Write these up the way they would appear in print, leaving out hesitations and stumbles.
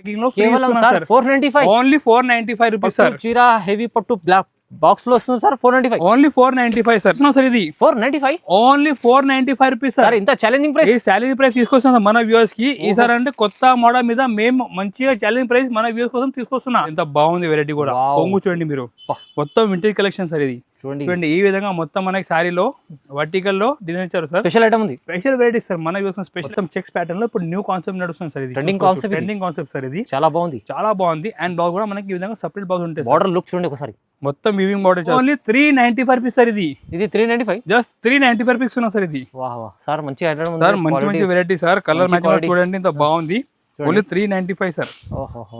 కేవలం sir 495 only 495 rupees sir. చీరా heavy పట్టు బ్లాక్ బాక్స్ లో వస్తుంది సార్ 495 ఓన్లీ 495 సార్. సార్ ఇది 495 ఓన్లీ 495 రూపీస్ సార్. ఇంత ఛాలెంజింగ్ ప్రైస్. ఈ ఛాలెంజింగ్ ప్రైస్ తీసుకొస్తున్నాం మన వ్యూవర్స్ కి ఈసారి. అంటే కొత్త మోడల్ మీద మేము మంచిగా ఛాలెంజింగ్ ప్రైస్ మన వ్యూవర్స్ కోసం తీసుకొస్తున్నాం. ఎంత బాగుంది వెరైటీ కూడా. కొంగు చూడండి మీరు, మొత్తం వింటేజ్ కలెక్షన్ సార్ ఇది. చూడండి ఈ విధంగా మొత్తం మనకి సారీలో వర్టికల్ లో డిజైన్ ఇచ్చారు సార్. స్పెషల్ ఐటమ్ ఉంది, స్పెషల్ వెరైటీస్ సార్ మన వ్యూవర్స్. స్పెషల్ చెక్స్ ప్యాటర్న్ లో ఇప్పుడు న్యూ కాన్సెప్ట్ నడుస్తుంది సార్. ఇది ట్రెండింగ్ కాన్సెప్ట్ సార్. ఇది చాలా బాగుంది. అండ్ బ్లౌజ్ కూడా మనకి ఈ విధంగా సెపరేట్ బ్లౌజ్ ఉంటుంది. బార్డర్ లుక్ చూడండి ఒకసారి, మొత్తం weaving border. Only 395 rupees sir. ఇది 395 జస్ట్ 395 రూపీస్ ఉన్నా సార్. ఇది సార్ మంచి ఐటమ్ సార్, మంచి వెరైటీ సార్. కలర్ మ్యాచింగ్ చూడండి ఎంత బాగుంది. Only 395 sir.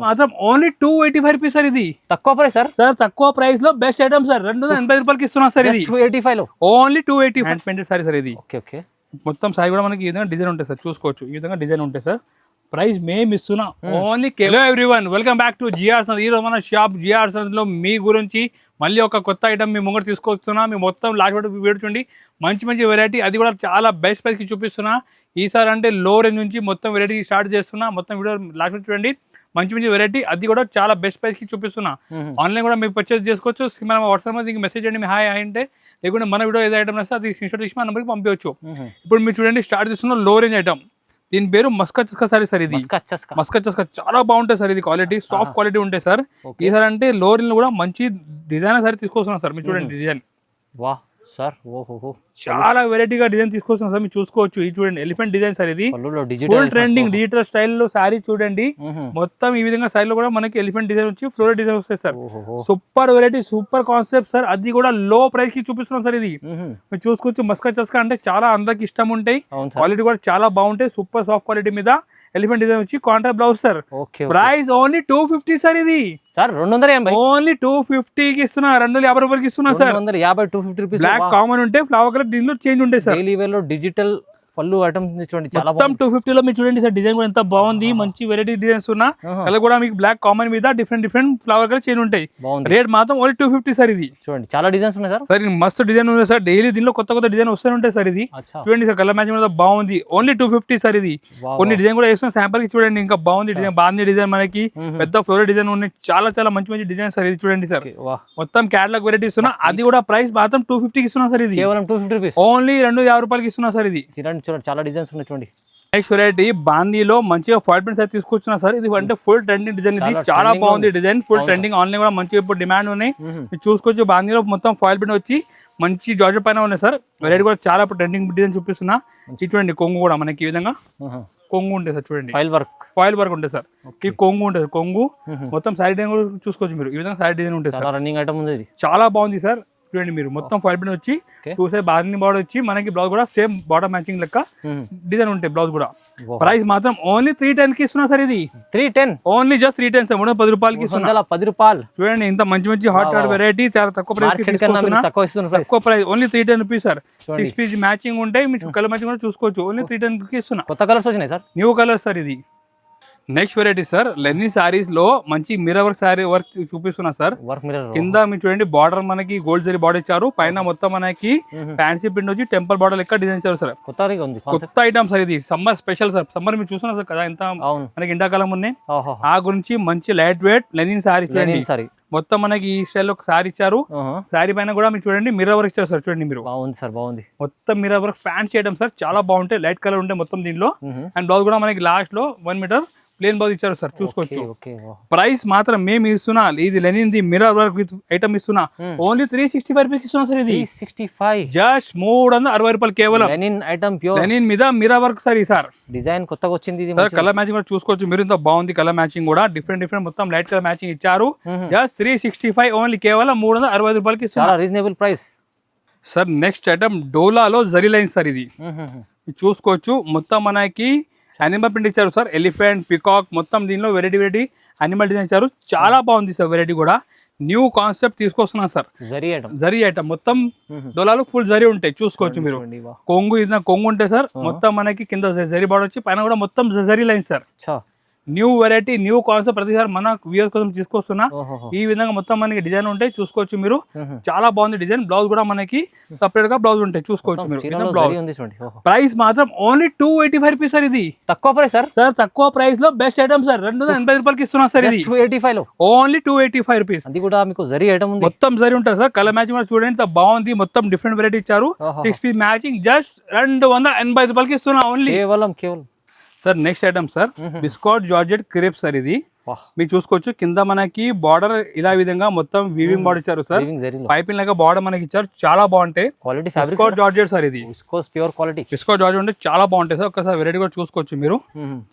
మాత్రం ఓన్లీ 285 రూపీస్ సార్. ఇది తక్కువ ప్రైస్ సార్. తక్కువ ప్రైస్ లో బెస్ట్ ఐటమ్ సార్. 280 రూపాయలకి ఇస్తున్నా సార్. ఇది 285 లో only 280 hand painted sorry sir. ఇది మొత్తం సారీ కూడా మనకి ఈ విధంగా డిజైన్ ఉంటాయి సార్. చూసుకోవచ్చు ఈ విధంగా డిజైన్ ఉంటాయి సార్. ప్రైస్ మేము ఇస్తున్నా only. Hello everyone, welcome back to GR Sant. ఈరోజు మన షాప్ జిఆర్ సంత్ లో మీ గురించి మళ్ళీ ఒక కొత్త ఐటమ్ మీ ముంగట తీసుకొస్తున్నా. మీ మొత్తం లాస్ట్ వీడియో చూడండి. మంచి వెరైటీ, అది కూడా చాలా బెస్ట్ ప్రైస్కి చూపిస్తున్నా. ఈసారి అంటే లో రేంజ్ నుంచి మొత్తం వెరైటీ స్టార్ట్ చేస్తున్నా. మొత్తం వీడియో లాస్ట్ చూడండి. మంచి వెరైటీ, అది కూడా చాలా బెస్ట్ ప్రైస్కి చూపిస్తున్నా. ఆన్లైన్ కూడా మీరు పర్చేస్ చేసుకోవచ్చు. మన వాట్సాప్ మీద మెసేజ్ చేయండి హాయ్ అంటే, లేకుంటే మన వీడియో ఏదో ఐటమ్ వస్తే అది స్క్రీన్షాట్ తీసి మన నెంబర్కి పంపించవచ్చు. ఇప్పుడు మీరు చూడండి స్టార్ట్ చేస్తున్న లో రేంజ్ ఐటమ్. దీని పేరు మస్కా చస్కా సారీ సార్. ఇది మస్కా చస్కా చాలా బాగుంటాయి సార్. ఇది క్వాలిటీ సాఫ్ట్ క్వాలిటీ ఉంటాయి సార్. ఈసారి అంటే లో రేంజ్ కూడా మంచి డిజైన్ సారీ తీసుకొస్తున్నాం సార్. మీరు చూడండి డిజైన్ సార్ చాలా వెరైటీగా డిజైన్ తీసుకొస్తున్నాం సార్. మీరు చూసుకోవచ్చు. ఇది చూడండి ఎలిఫెంట్ డిజైన్ సార్. ఇది ఫుల్ ట్రెండింగ్ డిజిటల్ స్టైల్లో సారీ చూడండి. మొత్తం ఈ విధంగా స్టైల్లో కూడా మనకి ఎలిఫెంట్ డిజైన్ వచ్చి ఫ్లోరల్ డిజైన్ వస్తాయి sir. Super variety, super concept sir. అది కూడా లో ప్రైస్ కి చూపిస్తున్నాం సార్. ఇది మీరు చూసుకోవచ్చు. మస్కా చస్కా అంటే చాలా అందరికి ఇష్టం ఉంటాయి. క్వాలిటీ కూడా చాలా బాగుంటాయి. సూపర్ సాఫ్ట్ క్వాలిటీ మీద ఎలిఫెంట్ డిజైన్ వచ్చి contrast blouse sir. Price only 250 sir. ఇది సార్ 280 ఓన్లీ 250 కి ఇస్తున్నా. 250 రూపాయలకి ఇస్తున్నా సార్. 250 రూపీస్. బ్లాక్ కామన్ ఉంటే ఫ్లవర్ కలర్ దీనిలో చేంజ్ ఉంటాయి సార్. డైలీ వేర్ లో డిజిటల్ పళ్ళు ఐటమ్స్ చూడండి చాలా మొత్తం 250 లో మీరు చూడండి సార్. డిజైన్ కూడా ఎంత బాగుంది. మంచి వెరైటీ డిజైన్స్ ఉన్నా. కలర్ కూడా మీకు బ్లాక్ కామన్ మీద డిఫరెంట్ ఫ్లవర్ కలర్ చేంజ్ ఉంటాయి. రేట్ మాత్రం ఓన్లీ 250 సార్. ఇది చూడండి చాలా డిజైన్స్ ఉన్నాయి సార్. సార్ మస్తు డిజైన్ ఉన్నాయి సార్. డైలీ దీనిలో కొత్త డిజైన్ వస్తూనే ఉంటాయి సార్. ఇది చూడండి సార్, కలర్ మ్యాచింగ్ బాగుంది. Only 250 sir. ఇది కొన్ని డిజైన్ కూడా వేస్తున్న శాంపుల్ కి చూడండి. ఇంకా బాగుంది డిజైన్. బాగుంది డిజైన్. మనకి పెద్ద ఫ్లోరల్ డిజైన్ ఉన్నాయి. చాలా మంచి డిజైన్ సార్. ఇది చూడండి సార్. మొత్తం క్యాటలాగ్ వెరైటీస్ ఉన్నా. అది కూడా ప్రైస్ మాత్రం 250 కి ఇస్తున్నా సార్. ఇది కేవలం 250 రూపీస్. ఓన్లీ 250 రూపాయలకి ఇస్తున్నా సార్. ఇది చూడండి చాలా డిజైన్స్ ఉన్నాయి చూడండి. నెక్స్ట్ వెరైటీ బాందీలో మంచిగా ఫాయిల్ ప్రింట్స్ అయితే తీసుకొచ్చిన సార్. ఇది అంటే ఫుల్ ట్రెండింగ్ డిజైన్. ఇది చాలా బాగుంది డిజైన్. Full trending. ఆన్లైన్ కూడా మంచిగా ఇప్పుడు డిమాండ్ ఉన్నాయి. చూసుకోవచ్చు. బాందీలో మొత్తం ఫాయిల్ ప్రింట్ వచ్చి మంచి జార్జెట్ పైన ఉన్నాయి సార్. వెరైటీ కూడా చాలా ట్రెండింగ్ డిజైన్ చూపిస్తున్నా. చూడండి కొంగు కూడా మనకి ఈ విధంగా కొంగు ఉంటుంది సార్. చూడండి ఫాయిల్ వర్క్ ఉంటుంది సార్. ఈ కొంగు ఉంటుంది. కొంగు మొత్తం సారీ డిజైన్ కూడా చూసుకోవచ్చు మీరు. ఈ విధంగా సారీ డిజైన్ ఉంటుంది సార్. రన్నింగ్ ఐటమ్ ఉంది. చాలా బాగుంది సార్. చూడండి మీరు మొత్తం ఫాయిల్ ప్రింట్ వచ్చి 2 సైడ్ బార్డర్ బార్డర్ వచ్చి మనకి బ్లౌజ్ కూడా సేమ్ బార్డర్ మ్యాచింగ్ లెక్క డిజైన్ ఉంటాయి. బ్లౌజ్ కూడా ప్రైస్ మాత్రం ఓన్లీ 310 కి ఇస్తున్నా సార్. ఇది 310 ఓన్లీ జస్ట్ 310 సార్. 310 రూపాయలకి 10 రూపాయలు. చూడండి ఇంత మంచి హాట్ వెరైటీ చాలా తక్కువ ప్రైస్. తక్కువ price only 310 rupees sir. 6 piece matching ఉంటాయి. మీరు కలర్ మ్యాచింగ్ కూడా చూసుకోవచ్చు. ఓన్లీ 310 కి ఇస్తున్నా. కొత్త కలర్స్ వచ్చినాయి సార్. New colour sir. ఇది next variety sir. Linen sarees లో మంచి మిర్రర్ వర్క్ సారీ వర్క్ చూపిస్తున్నా సార్. కింద మీరు చూడండి బార్డర్ మనకి గోల్డ్ జరీ బార్డర్ ఇచ్చారు. పైన మొత్తం మనకి ఫ్యాన్సీ ప్రింట్ వచ్చి టెంపుల్ బార్డర్ లెక్క డిజైన్ ఇచ్చారు సార్. కొత్త ఐటమ్ సార్. ఇది సమ్మర్ స్పెషల్ సార్. సమ్మర్ మీరు చూస్తున్నారు సార్ కదా ఎంత మనకి ఎండాకాలం ఉన్నాయి. ఆ గురించి మంచి లైట్ వెయిట్ లెనిన్ సారీ చూడండి. మొత్తం మనకి ఈ స్టైల్ ఒక సారీ ఇచ్చారు. సారీ పైన కూడా మీరు చూడండి మిర్రర్ వర్క్ ఇచ్చారు సార్. చూడండి మీరు బాగుంది. మొత్తం mirror work fancy item sir. చాలా బాగుంటాయి. లైట్ కలర్ ఉంటాయి మొత్తం దీనిలో. అండ్ బ్లౌజ్ కూడా మనకి లాస్ట్ లో 1 మీటర్ ప్లేన్ బ్లౌజ్ ఇచ్చారు సార్. చూసుకోవచ్చు. ప్రైస్ మాత్రం మేము ఇస్తున్నా. ఇది లెనిన్ ది మిర్రర్ వర్క్ విత్ ఐటమ్ ఇస్తున్నా. ఓన్లీ 365 రూపీస్ ఇస్తున్నా సార్. ఇది 365 జస్ట్ 360 రూపాయలు కేవలం. లెనిన్ ఐటమ్ ప్యూర్ లెనిన్ మీద mirror work sir. Sir design కొత్తగా వచ్చింది. కలర్ మ్యాచింగ్ కూడా చూసుకోవచ్చు మీరు. ఇంత బాగుంది కలర్ మ్యాచింగ్ కూడా. డిఫరెంట్ మొత్తం లైట్ కలర్ మ్యాచింగ్ ఇచ్చారు. జస్ట్ 365 ఓన్లీ కేవలం 360 రూపాయలకి చాలా reasonable price sir. Next item డోలాలో జరీ లైన్ సార్. ఇది చూసుకోవచ్చు. మొత్తం మనకి యానిమల్ ప్రింట్ ఇచ్చారు సార్. ఎలిఫెంట్, పికాక్ మొత్తం దీనిలో వెరైటీ యానిమల్ డిజైన్ ఇచ్చారు. చాలా బాగుంది సార్. వెరైటీ కూడా న్యూ కాన్సెప్ట్ తీసుకొస్తున్నా సార్. జరీ ఐటమ్ మొత్తం డోలాలో ఫుల్ జరీ ఉంటాయి. చూసుకోవచ్చు మీరు. కొంగు ఇది కొంగు ఉంటాయి సార్. మొత్తం మనకి కింద జరీ బార్డర్ వచ్చి పైన కూడా మొత్తం zari line sir. New variety new concept ప్రతిసారి మన వ్యూవర్స్ కోసం తీసుకొస్తున్నా. ఈ విధంగా మొత్తం మనకి డిజైన్ ఉంటాయి చూసుకోవచ్చు మీరు. చాలా బాగుంది డిజైన్. బ్లౌజ్ కూడా మనకి సపరేట్ గా బ్లౌజ్ ఉంటాయి చూసుకోవచ్చు మీరు. బ్లౌజ్ ప్రైస్ మాత్రం ఓన్లీ 285 రూపీస్ సార్. ఇది తక్కువ ప్రైస్ సార్. సార్ తక్కువ ప్రైస్ లో బెస్ట్ ఐటమ్ సార్. 280 రూపాయలకి ఇస్తున్నా సార్. ఇది 285 లో ఓన్లీ 285 రూపీస్. అది కూడా మీకు జరీ ఐటమ్ ఉంది. మొత్తం జరీ ఉంటుంది సార్. కలర్ మ్యాచింగ్ కూడా చూడండి ఎంత బాగుంది. మొత్తం డిఫరెంట్ వెరైటీ ఇచ్చారు. 6 పీస్ మ్యాచింగ్ జస్ట్ 280 రూపాయలకి ఇస్తున్నా ఓన్లీ. కేవలం sir next item sir biscuit georgette crepe sir. ఇది మీరు చూసుకోవచ్చు కింద మనకి బార్డర్ ఇలా విధంగా మొత్తం వీవింగ్ బార్డర్ ఇచ్చారు సార్. పైపింగ్ లాగా బార్డర్ మనకి ఇచ్చారు. చాలా బాగుంటాయి క్వాలిటీ. Biscuit georgette sir. ఇది ప్యూర్ క్వాలిటీ బిస్కట్ జార్జెట్ అంటే చాలా బాగుంటాయి సార్. ఒకసారి వెరైటీ కూడా చూసుకోవచ్చు మీరు.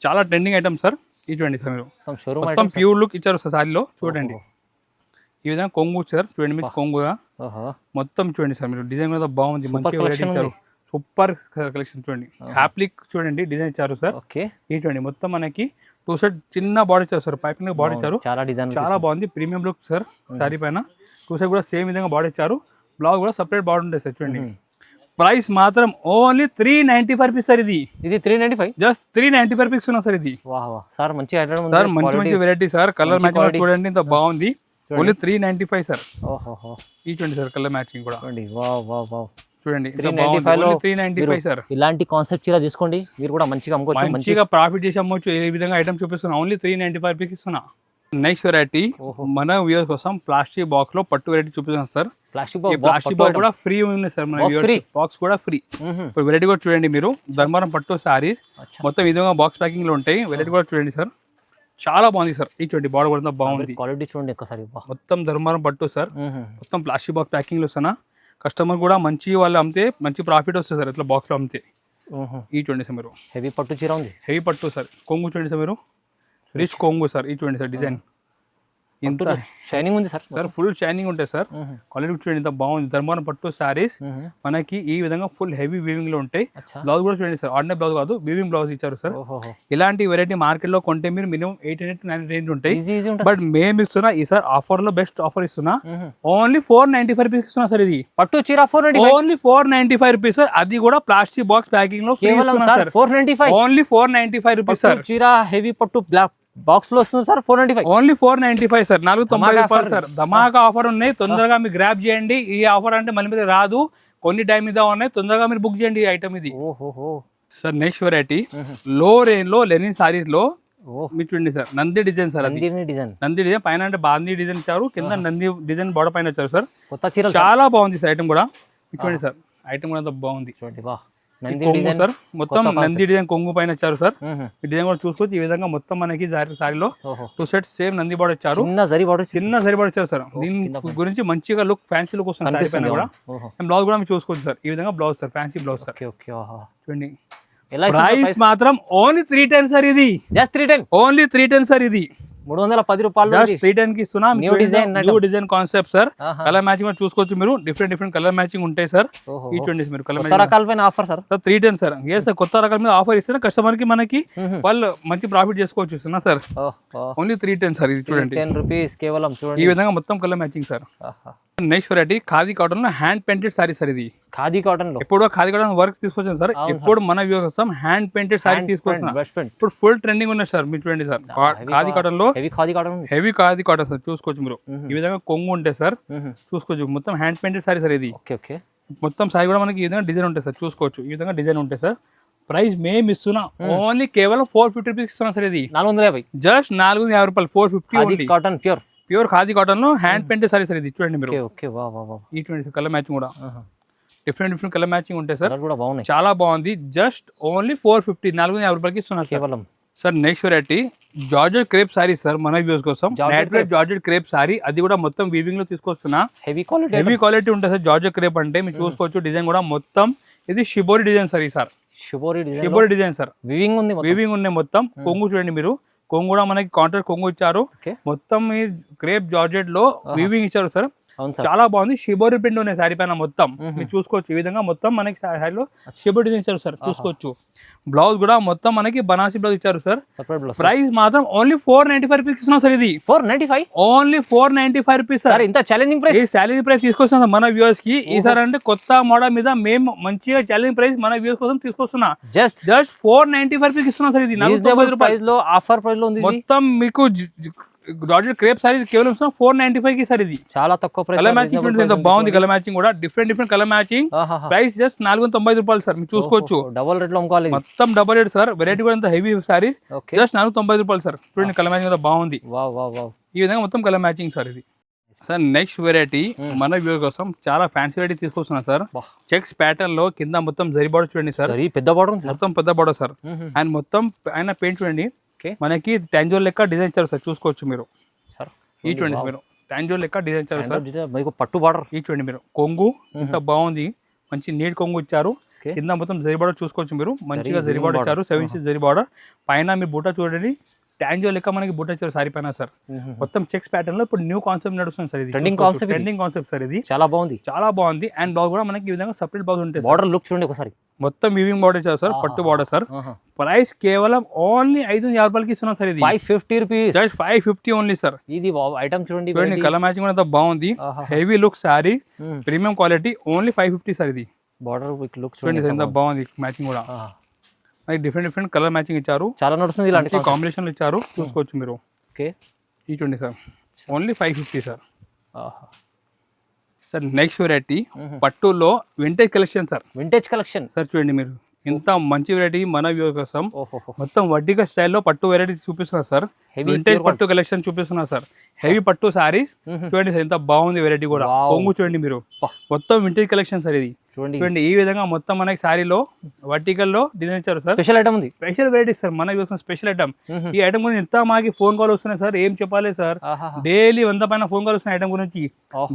చాలా ట్రెండింగ్ ఐటమ్ సార్. ఇటువంటి సార్ మీరు మొత్తం ప్యూర్ లుక్ ఇచ్చారు సార్ సారీలో. చూడండి ఈ విధంగా కొంగు సార్. చూడండి మీకు కొంగుగా మొత్తం చూడండి సార్ మీరు. డిజైన్ కూడా బాగుంది. మంచి వెరైటీ ఇచ్చారు. సూపర్ కలెక్షన్ చూడండి. హ్యాప్లిక్ చూడండి డిజైన్ ఇచ్చారు సార్. ఈ చూడండి మొత్తం మనకి 2 సెట్ చిన్న బాడీ ఇచ్చారు సార్. పైపింగ్ బాడీ ఇచ్చారు. చాలా బాగుంది. ప్రీమియం లుక్ సార్ సారీ పైన. 2 సెట్ కూడా సేమ్ విధంగా బాడీ ఇచ్చారు. బ్లౌజ్ కూడా సపరేట్ బాడీ ఉంటుంది సార్. చూడండి ప్రైస్ మాత్రం ఓన్లీ 395 రూపీస్ సార్. ఇది 395 జస్ట్ 395 రూపీస్ ఉన్నా సార్. ఇది సార్ మంచి సార్ మంచి వెరైటీ సార్. కలర్ మ్యాచింగ్ చూడండి ఇంత బాగుంది. Only 395 sir. ఈ చూడండి సార్ కలర్ మ్యాచింగ్ కూడా చూడండి 395 సార్. ఇలాంటి కాన్సెప్ట్ చీర తీసుకోండి మీరు కూడా మంచిగా అమ్ముకోవచ్చు. మంచిగా ప్రాఫిట్ చేసి అమ్మొచ్చు. ఏ విధంగా ఐటమ్ చూపిస్తున్నా ఓన్లీ 395 రూపీస్ ఇస్తున్నా. నెక్స్ట్ వెరైటీ మన వ్యూవర్స్ కోసం ప్లాస్టిక్ బాక్స్ లో పట్టు వెరైటీ చూపిస్తున్నాం సార్. ప్లాస్టిక్ బాక్స్ కూడా ఫ్రీ ఉంది సార్. మన బాక్స్ కూడా ఫ్రీ. ఇప్పుడు వెరైటీ కూడా చూడండి మీరు. ధర్మవరం పట్టు సారీస్ మొత్తం ఈ విధంగా బాక్స్ ప్యాకింగ్ లో ఉంటాయి. వెరైటీ కూడా చూడండి సార్. చాలా బాగుంది సార్. ఈ చూడండి బాడీ కూడా బాగుంది. క్వాలిటీ చూడండి ఒక్కసారి. మొత్తం ధర్మవరం పట్టు సార్. మొత్తం ప్లాస్టిక్ బాక్స్ ప్యాకింగ్ లో వస్తున్నా. కస్టమర్ కూడా మంచి వాళ్ళు అమ్మితే మంచి ప్రాఫిట్ వస్తుంది సార్. ఇట్లా బాక్స్లో అమ్మితే. ఈ చూడండి సార్ మీరు. హెవీ పట్టు చీర ఉంది. హెవీ పట్టు సార్. కొంగు చూడండి సార్ మీరు. రిచ్ కొంగు సార్. ఈ చూడండి సార్ డిజైన్ ఇంత షైనింగ్ ఉంది సార్. సార్ ఫుల్ షైనింగ్ ఉంటాయి సార్. క్వాలిటీ చూడండి ఇంత బాగుంది. ధర్మవరం పట్టు సారీస్ మనకి ఈ విధంగా ఫుల్ హెవీ వీవింగ్ లో ఉంటాయి. బ్లౌజ్ కూడా చూడండి సార్. ఆర్డినరీ బ్లౌజ్ కాదు, వీవింగ్ బ్లౌజ్ ఇచ్చారు సార్. ఇలాంటి వెరైటీ మార్కెట్ లో కొంటే మీరు మినిమం 800-900 రేంజ్ ఉంటాయి. బట్ మేము ఇస్తున్నా ఈ సార్ ఆఫర్ లో బెస్ట్ ఆఫర్ ఇస్తున్నా. ఓన్లీ 495 రూపీస్ ఇస్తున్నా సార్. ఇది పట్టు చీర ఓన్లీ 495 రూపీస్ సార్. అది కూడా ప్లాస్టిక్ బాక్స్ ప్యాకింగ్ లో 495. Only 495 rupees sir. చీర హెవీ పట్టు బ్లాక్ బాక్స్ లో వస్తుంది సార్. 495 only 495 sir. 490 రూపాయలు సార్. ధమాకా ఆఫర్ ఉన్నాయి. తొందరగా మీరు గ్రాప్ చేయండి. ఈ ఆఫర్ అంటే మళ్ళీ మీద రాదు. కొన్ని టైం మీద ఉన్నాయి. తొందరగా మీరు బుక్ చేయండి ఈ ఐటమ్. ఇది సార్ నెక్స్ట్ వెరైటీ లో రేంజ్ లో లెనిన్ సారీస్ లో మీరు చూడండి sir. Nandi design sir. Nandi design పైన అంటే బాందీ డిజైన్ ఇచ్చారు. కింద నంది డిజైన్ బోర్డర్ పైన వచ్చారు సార్. చాలా బాగుంది సార్ ఐటమ్ కూడా. చూడండి సార్ ఐటమ్ కూడా బాగుంది. కొంగు సార్. మొత్తం నంది డిజైన్ కొంగు పైన వచ్చారు సార్. ఈ డిజైన్ కూడా చూసుకోవచ్చు. ఈ విధంగా మొత్తం మనకి సారీలో 2 సెట్స్ సేమ్ నంది బార్డర్ ఇచ్చారు. చిన్న జరీ బార్డర్ ఇచ్చారు సార్. దీని గురించి మంచిగా లుక్ ఫ్యాన్సీ లుక్ వస్తుంది సారీ పైన కూడా. బ్లౌజ్ కూడా మీరు చూసుకోవచ్చు సార్. ఈ విధంగా blouse sir. Fancy blouse sir. చూడండి ప్రైస్ మాత్రం ఓన్లీ 310 సార్. ఇది జస్ట్ 310 ఓన్లీ 310 సార్. ఇది 310 రూపాయలు జస్ట్ 310 కి ఇస్తున్నా. New design concept sir. Colour matching కూడా చూసుకోవచ్చు మీరు. డిఫరెంట్ కలర్ మ్యాచింగ్ ఉంటాయి సార్. ఈ చూడండి మీరు కలర్ మ్యాచింగ్ రకాల పైన ఆఫర్ సార్. 310 సార్. ఏ సార్ కొత్త రకాల మీద ఆఫర్ ఇస్తున్నా. కస్టమర్ కి మనకి వాళ్ళు మంచి ప్రాఫిట్ చేసుకోవచ్చు ఇస్తున్నా సార్. Only 310 sir. ఇది చూడండి 10 రూపీస్ కేవలం. చూడండి ఈ విధంగా మొత్తం colour matching sir. Next variety khadi cotton లో హ్యాండ్ పెయింటెడ్ సారీ సార్. ఇది ఖాదీ కాటన్ లో ఎప్పుడు ఖాదీ కాటన్ వర్క్ తీసుకొచ్చాను సార్. ఎప్పుడు మన వ్యూ కోసం హ్యాండ్ పెయింటెడ్ సారీ తీసుకొచ్చిన. ఇప్పుడు ఫుల్ ట్రెండింగ్ ఉన్నాయి సార్. మీరు చూడండి సార్. ఖాదీ కాటన్ లో హెవీ ఖాదీ కాటన్ సార్. చూసుకోవచ్చు మీరు. ఈ విధంగా కొంగు ఉంటాయి సార్. చూసుకోవచ్చు మొత్తం హ్యాండ్ పెయింటెడ్ సారీ సార్. ఇది మొత్తం సారీ కూడా మనకి ఈ విధంగా డిజైన్ ఉంటాయి సార్. చూసుకోవచ్చు ఈ విధంగా డిజైన్ ఉంటాయి సార్. ప్రైస్ మేము ఇస్తున్నా ఓన్లీ కేవలం 450 రూపీస్ ఇస్తున్నా సార్. ఇది 450 జస్ట్ 450 రూపాయలు. 450 కాటన్ ప్యూర్ ఖాదీ కాటన్ లో హ్యాండ్ పెయింటెడ్ సారీ సార్. ఇది చూడండి మీరు. ఈ చూడండి కలర్ మ్యాచింగ్ కూడా డిఫరెంట్ కలర్ మ్యాచింగ్ ఉంటాయి సార్. చాలా బాగుంది. జస్ట్ ఓన్లీ 450 450 రూపాయలకి ఇస్తున్నా కేవలం sir. Next variety georgette crepe sorry sir. మన వ్యూస్ కోసం జార్జెట్ క్రేప్ సారీ. అది కూడా మొత్తం వీవింగ్ లో తీసుకొస్తున్నా. హెవీ క్వాలిటీ ఉంటుంది సార్. జార్జెట్ క్రేప్ అంటే మీరు చూసుకోవచ్చు. డిజైన్ కూడా మొత్తం ఇది షిబోరి డిజైన్ సార్. ఈ sir shibori design sir. Weaving ఉన్నాయి మొత్తం. కొంగు చూడండి మీరు. కొంగు కూడా మనకి కాంట్రాక్ట్ కొంగు ఇచ్చారు. మొత్తం ఈ క్రేప్ జార్జెట్ లో వీవింగ్ ఇచ్చారు సార్. అవును సార్. చాలా బాగుంది. షిబోరి ప్రింట్ ఉన్నాయి సారీ పైన మొత్తం. మీరు చూసుకోవచ్చు ఈ విధంగా మొత్తం మనకి సారీలో షిబోరి డిజైన్ ఇచ్చారు సార్. చూసుకోవచ్చు. బ్లౌజ్ కూడా మొత్తం మనకి బనాసి బ్లౌజ్ ఇచ్చారు సార్. Separate blouse. ప్రైస్ మాత్రం ఓన్లీ 495 రూపీస్ ఇస్తున్నాం సార్. ఇది 495 ఓన్లీ 495 రూపీస్ సార్. ఇంత ఛాలెంజింగ్ ప్రైస్. ఈ ఛాలెంజ్ ప్రైస్ తీసుకొస్తున్నాం మన వ్యూవర్స్ కి ఈసారి. అంటే కొత్త మోడల్ మీద మేము మంచిగా ఛాలెంజ్ ప్రైస్ మన వ్యూవర్స్ కోసం తీసుకొస్తున్నా. జస్ట్ 495 రూపీస్ ఇస్తున్నాం సార్. ఇది 490 ప్రైస్ లో ఆఫర్ ప్రైస్ లో ఉంది. మొత్తం మీకు జార్జెట్ క్రేప్ సారీ కేవలం 495 కి సార్. ఇది చాలా తక్కువ ప్రైస్. కలర్ మ్యాచింగ్ చూడండి ఎంత బాగుంది. కలర్ మ్యాచింగ్ కూడా different colour matching. Price just 490 రూపాయలు సార్. మీరు చూసుకోవచ్చు. డబుల్ రేట్ లో అమ్ముకోవాలి. మొత్తం డబుల్ రేట్ సార్. వెరైటీ కూడా ఎంత హెవీ సారీ. జస్ట్ 490 రూపాయలు సార్. చూడండి కలర్ మ్యాచింగ్ ఎంత బాగుంది. ఈ విధంగా మొత్తం కలర్ మ్యాచింగ్ సార్. ఇది సార్ నెక్స్ట్ వెరైటీ మన వ్యూ కోసం చాలా ఫ్యాన్సీ వెరైటీ తీసుకొస్తున్నా సార్. చెక్స్ ప్యాటర్న్ లో కింద మొత్తం జరీ బార్డర్ చూడండి సార్. పెద్ద బార్డర్ మొత్తం పెద్ద బార్డర్ సార్. అండ్ మొత్తం ఆయన పెయింట్ చూడండి. మనకి టాంజోల్ లెక్క డిజైన్ ఇచ్చారు సార్. చూసుకోవచ్చు మీరు సార్. ఈ చూడండి మీరు టాంజోల్ లెక్క డిజైన్ ఇచ్చారు సార్. పట్టు బార్డర్. ఈ చూడండి మీరు కొంగు ఎంత బాగుంది. మంచి నీట్ కొంగు ఇచ్చారు. కింద మొత్తం జరీ బార్డర్ చూసుకోవచ్చు మీరు. మంచిగా జరీ బార్డర్ ఇచ్చారు. 7 ఇంచెస్ జరీ బార్డర్. పైన మీ బూటా చూడండి. టాంజో లెక్క మనకి బూట ఇచ్చారు సారీ పైన సార్. మొత్తం చెక్స్ ప్యాటర్న్ లో ఇప్పుడు న్యూ కాన్సెప్ట్ నడుస్తుంది సార్. ఇది ట్రెండింగ్ కాన్సెప్ట్ సార్. ఇది చాలా బాగుంది. అండ్ బ్లౌజ్ కూడా మనకి ఈ విధంగా సెపరేట్ బ్లౌజ్ ఉంటుంది. బార్డర్ లుక్ చూడండి ఒకసారి. మొత్తం వీవింగ్ బార్డర్ ఇచ్చారు సార్. పట్టు బార్డర్ సార్. ప్రైస్ కేవలం ఓన్లీ 550 రూపాయలకి ఇస్తున్నాం సార్. ఇది 550 రూపీస్. Just 550 only sir. ఇది ఐటమ్ చూడండి. కలర్ మ్యాచింగ్ కూడా బాగుంది. Heavy look sorry. Premium quality. Only 550 sir. ఇది బార్డర్ లుక్ చూడండి ఎంత బాగుంది. మ్యాచింగ్ కూడా డిఫరెంట్ కలర్ మ్యాచింగ్ ఇచ్చారు. చాలా నడుస్తుంది. ఇలాంటి కాంబినేషన్ ఇచ్చారు. చూసుకోవచ్చు మీరు. ఈ చూడండి sir. Only 550 sir. Sir next variety పట్టులో vintage collection sir. Vintage collection sir. చూడండి మీరు ఇంత మంచి వెరైటీ మన వ్యూ కోసం మొత్తం వడ్డీగా స్టైల్లో పట్టు వెరైటీ చూపిస్తున్నారు సార్. వింటేజ్ పట్టు కలెక్షన్ చూపిస్తున్నారు సార్. హెవీ పట్టు సారీస్ చూడండి సార్. ఎంత బాగుంది వెరైటీ కూడా. కొంగు చూడండి మీరు. మొత్తం వింటేజ్ కలెక్షన్ సార్. ఇది చూడండి ఈ విధంగా మొత్తం మనకి సారీలో వర్టికల్ లో డిజైన్ ఇచ్చారు సార్. స్పెషల్ ఐటమ్ ఉంది. స్పెషల్ వెరైటీ సార్ మన వ్యూ స్పెషల్ ఐటమ్. ఈ ఐటమ్ గురించి ఎంత మాకి ఫోన్ కాల్ వస్తున్నాయి సార్. ఏం చెప్పాలి సార్. డైలీ 100 పైన ఫోన్ కాల్ వస్తున్నాయి ఐటమ్ గురించి.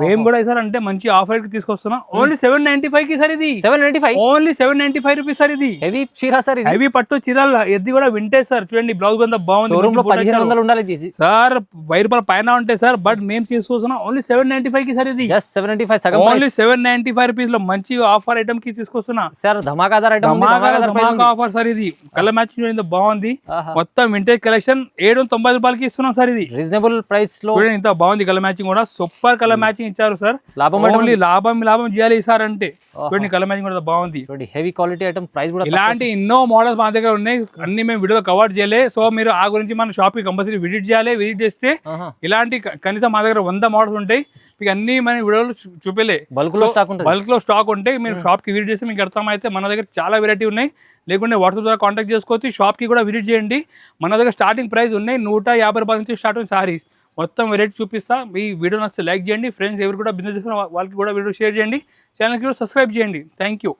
మేము కూడా సార్ అంటే మంచి ఆఫర్ కి తీసుకొస్తున్నాం. ఓన్లీ 795 కి సార్. ఇది 795 ఓన్లీ 795 రూపీస్ సార్. ఇది హెవీ చీర సార్. హెవీ పట్టు చీరలు. ఇది కూడా వింటేజ్ సార్. చూడండి బ్లౌజ్ అంతా బాగుంది. 1500 ఉండాలి సార్. 1000 రూపాయలు పైన ఉంటాయి సార్. బట్ మేము తీసుకొస్తున్నాం ఓన్లీ 795 కి సార్. ఇది 795 ఓన్లీ 795 రూపీస్ లో మంచి ఆఫర్ ఐటమ్ కి తీసుకొస్తున్నా సార్. ధమాకాదార్ ఐటమ్. ధమాకా ఆఫర్ సార్. ఇది కలర్ మ్యాచింగ్ చూడండి బాగుంది. మొత్తం వింటేజ్ కలెక్షన్ 790 రూపాయలకి ఇస్తున్నాం సార్. ఇది రీజనబుల్ ప్రైస్ లో చూడండి ఇంత బాగుంది. కలర్ మ్యాచింగ్ కూడా సూపర్ కలర్ మ్యాచింగ్ ఇచ్చారు సార్. ఓన్లీ లాభం చేయాలి సార్ అంటే. చూడండి కలర్ మ్యాచింగ్ కూడా బాగుంది. Heavy quality item. ప్రైస్ కూడా ఇలాంటి ఎన్నో మోడల్స్ మా దగ్గర ఉన్నాయి. అన్ని మేము వీడియోలో కవర్ చేయలే. సో మీరు ఆ గురించి మన షాప్ కి కంపల్సరీ విజిట్ చేయాలి. విజిట్ చేస్తే ఇలాంటి కనీసం మా దగ్గర 100 మోడల్స్ ఉంటాయి. మీకు అన్ని మన వీడియోలో చూపలే. బల్క్ లో స్టాక్ ఉంటాయి. మీరు షాప్ కి విజిట్ చేస్తే మీకు అర్థమైతే మన దగ్గర చాలా వెరైటీ ఉన్నాయి. లేకుంటే వాట్సాప్ ద్వారా కాంటాక్ట్ చేసుకోవచ్చు. షాప్ కి కూడా విజిట్ చేయండి. మన దగ్గర స్టార్టింగ్ ప్రైస్ ఉన్నాయి 150 రూపాయల నుంచి స్టార్ట్ అయిన సారీస్. మొత్తం వెరైటీ చూపిస్తా. ఈ వీడియో నచ్చితే లైక్ చేయండి. ఫ్రెండ్స్ ఎవరు కూడా బిజినెస్ చేసిన వాళ్ళకి కూడా వీడియో షేర్ చేయండి. ఛానల్కి కూడా సబ్స్క్రైబ్ చేయండి. Thank you.